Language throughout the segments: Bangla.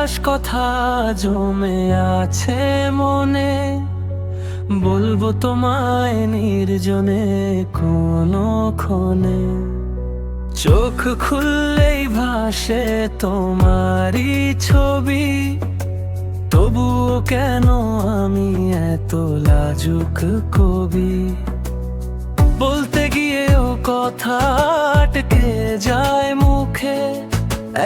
হাজার কথা জমে আছে মনে, বলবো তোমায় নির্জনে কোনো ক্ষণে। চোখ খুললেই ভাসে তোমারই ছবি, তবুও কেন আমি এত লাজুক কবি। বলতে গিয়েও কথা আটকে যায় মুখে,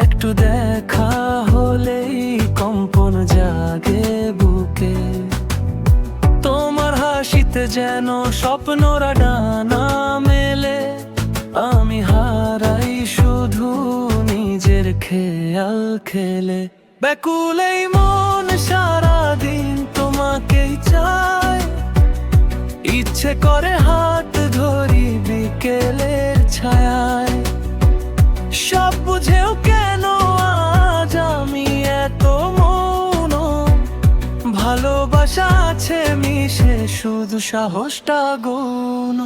একটু দেখা হলেই কম্পন জাগে বুকে। তোমার হাসিতে যেন স্বপ্নরা ডানা মেলে, আমি হারাই শুধু নিজের খেয়াল খেলে। ব্যাকুল এই মন সারাদিন তোমাকেই চায়, ইচ্ছে করে হাত ধরি বিকেলের ছায়ায়। সব বুঝেও কেন আজ আমি এত মৌন, ভালোবাসা আছে মিশে শুধু সাহসটা গৌণ।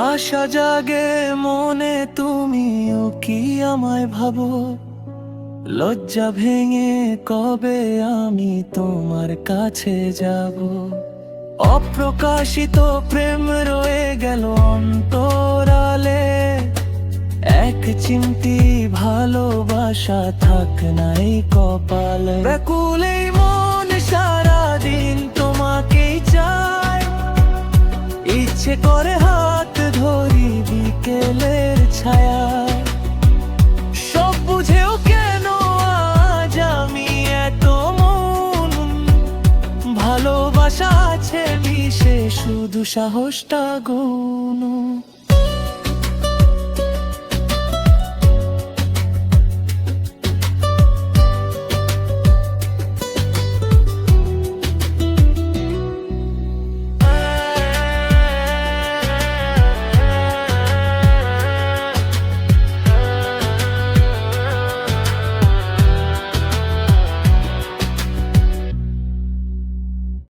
আশা জাগে মনে তুমিও কি আমায় ভাবো, লজ্জা ভেঙে কবে আমি তোমার কাছে যাব। অপ্রকাশিত প্রেম রয়ে গেল অন্তরালে, এক চিমটি ভালোবাসা থাক নাই কপালে। ব্যাকুল এই মন সারাদিন তোমাকেই চায়, ইচ্ছে করে হাত ধরি বিকেলের ছায়া। সব বুঝেও কেন আজ আমি এত মৌন, ভালোবাসা আছে মিশে শুধু সাহসটা গো।